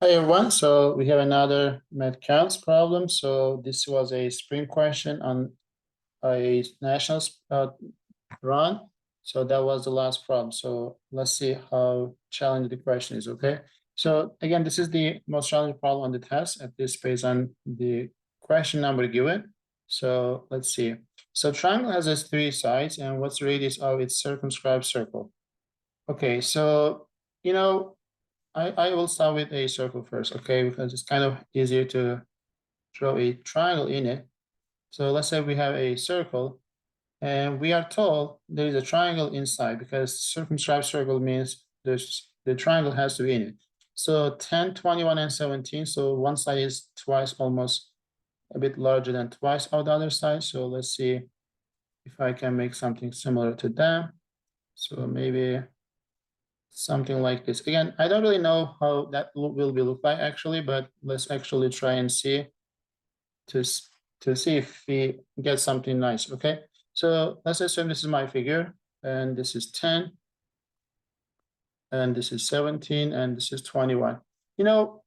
Hi everyone, so we have another MATHCOUNTS problem. So this was a sprint question on a national run. So that was the last problem. So let's see how challenging the question is, okay? So again, this is the most challenging problem on the test, at least based on the question number given. So let's see. So triangle has its three sides, and what's the radius of its circumscribed circle? Okay, so you know, I will start with a circle first, okay? Because it's kind of easier to draw a triangle in it. So let's say we have a circle and we are told there is a triangle inside because circumscribed circle means the triangle has to be in it. So 10, 21, and 17. So one side is twice, almost a bit larger than twice of the other side. So let's see if I can make something similar to them. So maybe something like this. Again, I don't really know how that will be look like actually, but let's actually try and see to see if we get something nice, okay? So let's assume this is my figure, and this is 10, and this is 17, and this is 21. You know,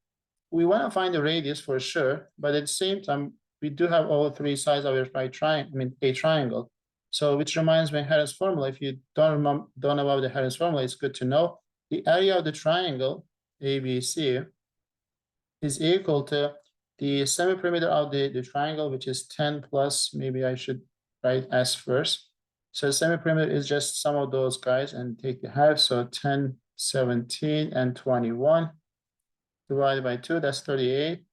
we want to find the radius for sure, but at the same time, we do have all three sides of a right triangle, a triangle. So which reminds me of Heron's formula. If you don't know about the Heron's formula, it's good to know. The area of the triangle ABC is equal to the semi-perimeter of the triangle, which is 10 plus, maybe I should write S first. So semi-perimeter is just some of those guys and take the half. So 10, 17, and 21 divided by 2, that's 38,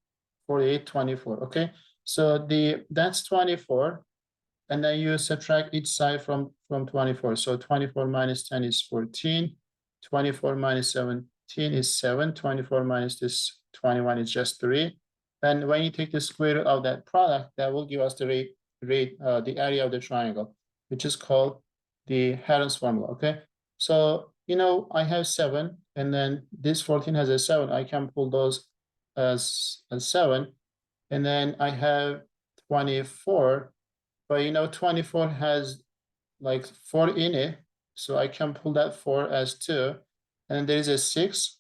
48, 24, okay? So that's 24, and then you subtract each side from 24. So 24 minus 10 is 14, 24 minus 17 is 7, 24 minus this 21 is just 3. And when you take the square root of that product, that will give us the the area of the triangle, which is called the Heron's formula, okay? So, you know, I have 7, and then this 14 has a 7. I can pull those as 7. And then I have 24, but you know, 24 has like 4 in it. So I can pull that 4 as 2. And there is a 6,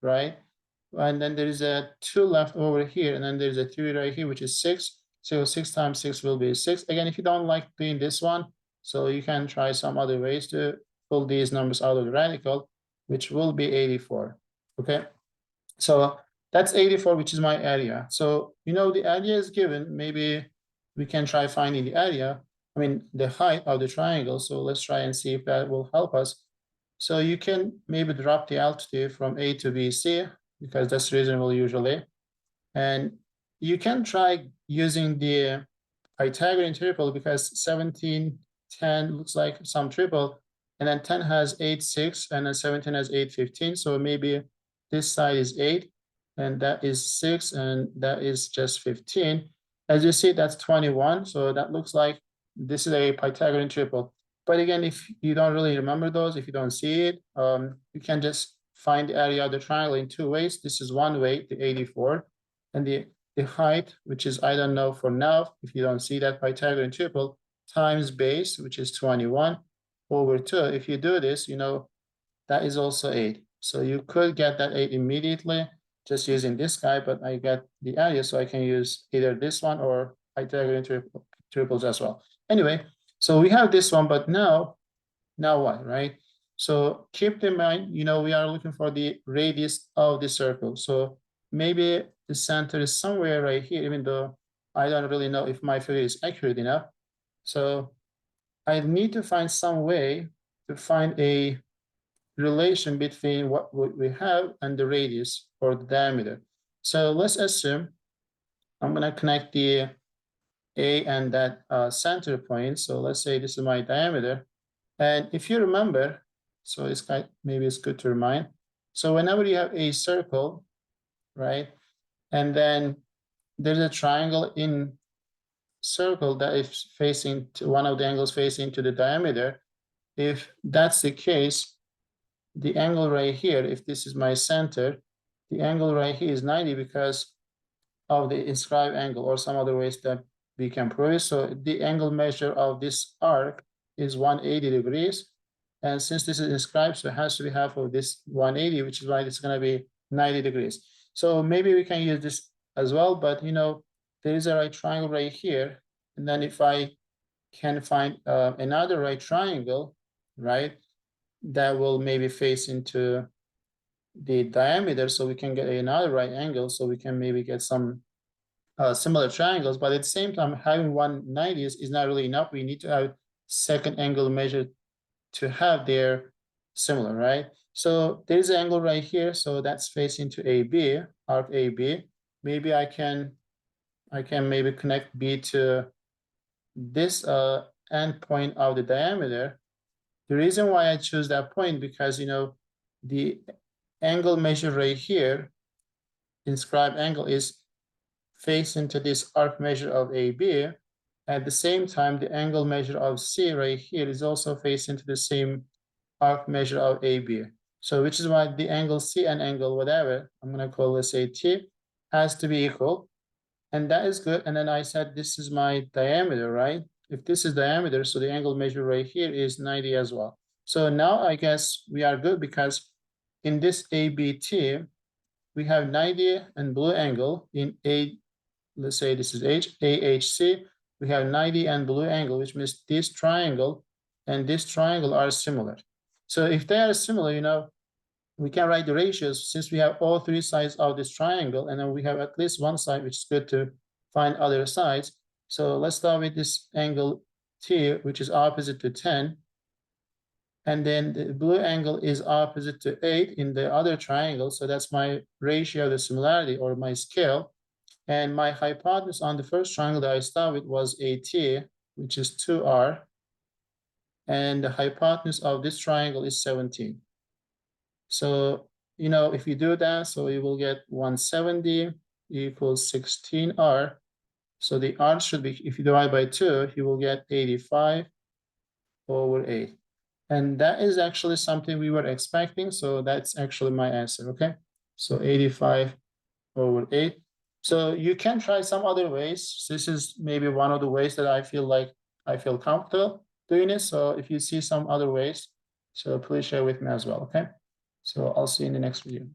right? And then there is a 2 left over here. And then there's a 3 right here, which is 6. So 6 times 6 will be 6. Again, if you don't like doing this one, so you can try some other ways to pull these numbers out of the radical, which will be 84. Okay. So that's 84, which is my area. So, you know, the area is given. Maybe we can try finding the area. I mean, the height of the triangle. So let's try and see if that will help us. So you can maybe drop the altitude from A to B, C, because that's reasonable usually. And you can try using the Pythagorean triple because 17, 10 looks like some triple. And then 10 has 8, 6, and then 17 has 8, 15. So maybe this side is 8, and that is 6, and that is just 15. As you see, that's 21. So that looks like this is a Pythagorean triple. But again, if you don't really remember those, if you don't see it, you can just find the area of the triangle in 2 ways. This is one way, the 84, and the height, which is, I don't know for now, if you don't see that Pythagorean triple, times base, which is 21, over 2. If you do this, you know, that is also 8. So you could get that 8 immediately just using this guy, but I get the area, so I can use either this one or Pythagorean triples as well. Anyway, so we have this one, but now what, right? So keep in mind, you know, we are looking for the radius of the circle. So maybe the center is somewhere right here, even though I don't really know if my figure is accurate enough. So I need to find some way to find a relation between what we have and the radius or the diameter. So let's assume I'm going to connect the A and that center point. So let's say this is my diameter. And if you remember, so it's maybe it's good to remind. So whenever you have a circle, right, and then there's a triangle in circle that is facing to one of the angles facing to the diameter, if that's the case, the angle right here, if this is my center, the angle right here is 90 because of the inscribed angle, or some other ways that we can prove it. So the angle measure of this arc is 180 degrees. And since this is inscribed, so it has to be half of this 180, which is why it's going to be 90 degrees. So maybe we can use this as well, but you know, there is a right triangle right here. And then if I can find another right triangle, right, that will maybe face into the diameter, so we can get another right angle, so we can maybe get some similar triangles. But at the same time, having 190 is not really enough. We need to have second angle measure to have their similar, right? So there's an angle right here, so that's facing to AB, arc AB. Maybe I can maybe connect B to this end point of the diameter. The reason why I choose that point, because you know the angle measure right here, inscribed angle, is facing to this arc measure of AB. At the same time, the angle measure of C right here is also facing to the same arc measure of AB. So which is why the angle C and angle whatever, I'm gonna call, let's say T, has to be equal. And that is good. And then I said this is my diameter, right? If this is diameter, so the angle measure right here is 90 as well. So now I guess we are good, because in this ABT, we have 90 and blue angle. In A, let's say this is AHC, we have 90 and blue angle, which means this triangle and this triangle are similar. So if they are similar, you know, we can write the ratios, since we have all three sides of this triangle, and then we have at least one side, which is good to find other sides. So let's start with this angle T, which is opposite to 10. And then the blue angle is opposite to 8 in the other triangle. So that's my ratio of the similarity, or my scale. And my hypotenuse on the first triangle that I start with was AT, which is 2R. And the hypotenuse of this triangle is 17. So, you know, if you do that, so you will get 170 equals 16R. So the R should be, if you divide by 2, you will get 85 over 8. And that is actually something we were expecting. So that's actually my answer, okay? So 85 over 8. So you can try some other ways. This is maybe one of the ways that I feel comfortable doing it. So if you see some other ways, so please share with me as well, okay? So I'll see you in the next video.